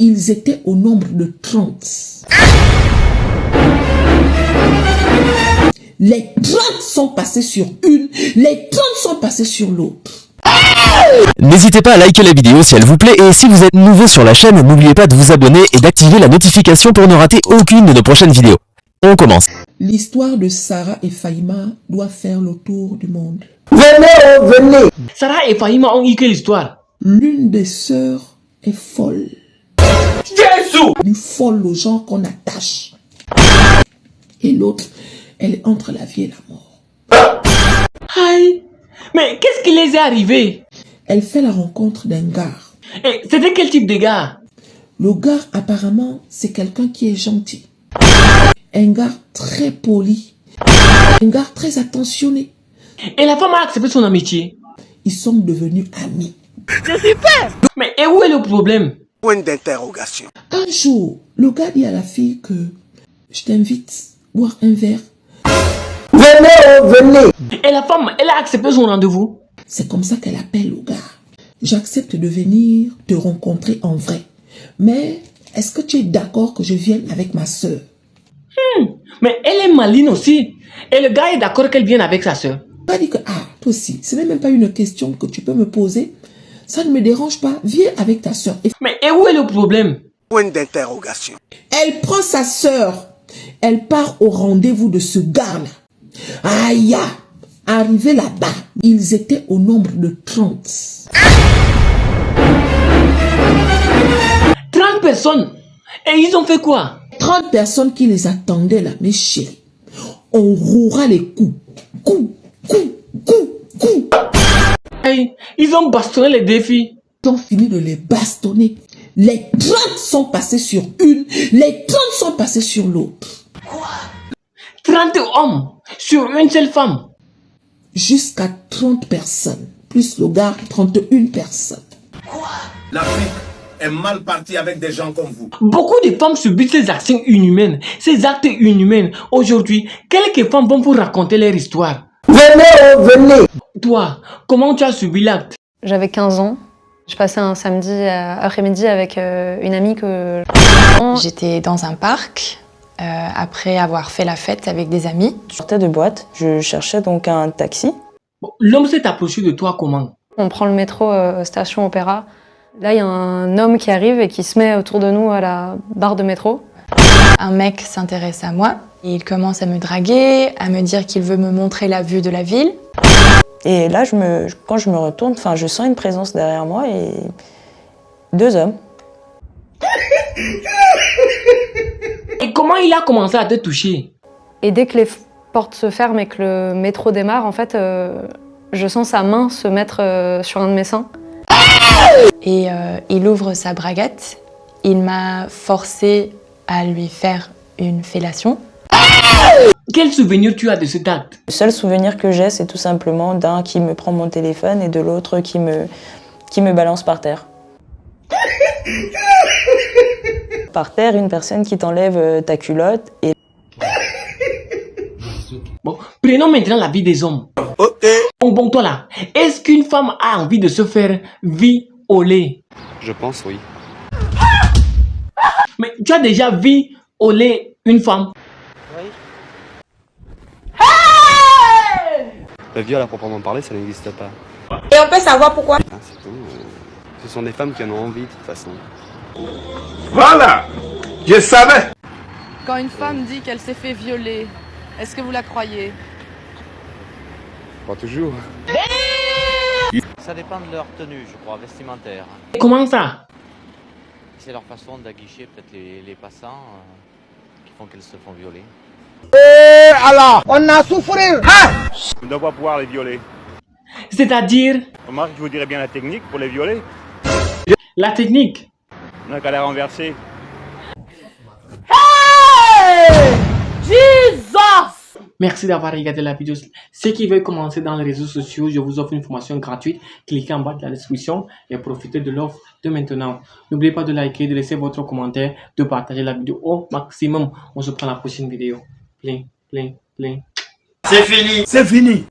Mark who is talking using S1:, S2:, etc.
S1: Ils étaient au nombre de 30. Les 30 sont passés sur une, les 30 sont passés sur l'autre.
S2: N'hésitez pas à liker la vidéo si elle vous plaît et si vous êtes nouveau sur la chaîne, n'oubliez pas de vous abonner et d'activer la notification pour ne rater aucune de nos prochaines vidéos. On commence.
S1: L'histoire de Sarah et Fahima doit faire le tour du monde.
S3: Venez.
S4: Sarah et Fahima ont eu quelle histoire?
S1: L'une des sœurs est folle.
S4: Jésus!
S1: Une folle aux gens qu'on attache. Et l'autre, elle est entre la vie et la mort.
S4: Aïe! Mais qu'est-ce qui les est arrivé?
S1: Elle fait la rencontre d'un gars.
S4: Et c'était quel type de gars?
S1: Le gars, apparemment, c'est quelqu'un qui est gentil. Un gars très poli. Un gars très attentionné.
S4: Et la femme a accepté son amitié.
S1: Ils sont devenus amis.
S4: Mais et où est le problème?
S3: Point d'interrogation.
S1: Un jour, le gars dit à la fille que je t'invite à boire un verre.
S3: Venez.
S4: Et la femme, elle a accepté son rendez-vous.
S1: C'est comme ça qu'elle appelle le gars. J'accepte de venir te rencontrer en vrai. Mais est-ce que tu es d'accord que je vienne avec ma soeur?
S4: Mais elle est maligne aussi. Et le gars est d'accord qu'elle vienne avec sa soeur.
S1: Elle dit que, ah, toi aussi, ce n'est même pas une question que tu peux me poser. Ça ne me dérange pas. Viens avec ta soeur.
S4: Mais et où est le problème?
S3: Point d'interrogation.
S1: Elle prend sa soeur. Elle part au rendez-vous de ce gars-là. Aïe! Arrivé là-bas, ils étaient au nombre de 30.
S4: 30 personnes. Et ils ont fait quoi?
S1: 30 personnes qui les attendaient là, mes chéris. On roulera les coups. Coups, coups, coups, coups.
S4: Aïe, ils ont bastonné les défis.
S1: Ils ont fini de les bastonner. Les 30 sont passés sur une, les 30 sont passés sur l'autre.
S4: 30 hommes sur une seule femme.
S1: Jusqu'à 30 personnes. Plus le gars, 31 personnes.
S5: L'Afrique est mal partie avec des gens comme vous.
S4: Beaucoup de femmes subissent ces actions inhumaines, ces actes inhumains. Aujourd'hui, quelques femmes vont vous raconter leur histoire.
S3: Venez.
S4: Toi, comment tu as subi l'acte?
S6: J'avais 15 ans. Je passais un samedi après-midi avec une amie que...
S7: J'étais dans un parc, après avoir fait la fête avec des amis.
S8: Je sortais de boîte, je cherchais donc un taxi.
S4: Bon, l'homme s'est approché de toi comment?
S6: On prend le métro station Opéra. Là, il y a un homme qui arrive et qui se met autour de nous à la barre de métro.
S7: Un mec s'intéresse à moi. Il commence à me draguer, à me dire qu'il veut me montrer la vue de la ville.
S8: Et là, quand je me retourne, je sens une présence derrière moi et 2 hommes.
S4: Et comment il a commencé à te toucher?
S6: Et dès que les portes se ferment et que le métro démarre, en fait, je sens sa main se mettre sur un de mes seins.
S7: Et il ouvre sa braguette. Il m'a forcé à lui faire une fellation.
S4: Quel souvenir tu as de cet acte?
S8: Le seul souvenir que j'ai, c'est tout simplement d'un qui me prend mon téléphone et de l'autre qui me balance par terre. Par terre, une personne qui t'enlève ta culotte et...
S4: Bon, prenons maintenant la vie des hommes.
S3: Ok.
S4: Bon, toi là, est-ce qu'une femme a envie de se faire violer?
S9: Je pense oui.
S4: Mais tu as déjà violé une femme?
S9: Le viol à proprement parler, ça n'existe pas.
S10: Et on peut savoir pourquoi?
S9: Ah, c'est tout. Ce sont des femmes qui en ont envie de toute façon.
S5: Voilà. Je savais.
S10: Quand une femme dit qu'elle s'est fait violer, est-ce que vous la croyez?
S9: Pas toujours.
S11: Ça dépend de leur tenue, je crois, vestimentaire.
S4: Comment ça?
S11: C'est leur façon d'aguicher peut-être les passants qui font qu'elles se font violer.
S3: Alors, on a souffert.
S5: On ne doit pas pouvoir les violer.
S4: C'est-à-dire?
S5: Remarque, je vous dirais bien la technique pour les violer.
S4: La technique.
S5: On n'a qu'à les renverser.
S4: Merci d'avoir regardé la vidéo. Ceux qui veulent commencer dans les réseaux sociaux, je vous offre une formation gratuite. Cliquez en bas de la description et profitez de l'offre de maintenant. N'oubliez pas de liker, de laisser votre commentaire, de partager la vidéo au maximum. On se prend la prochaine vidéo. Plein.
S5: C'est fini. C'est fini.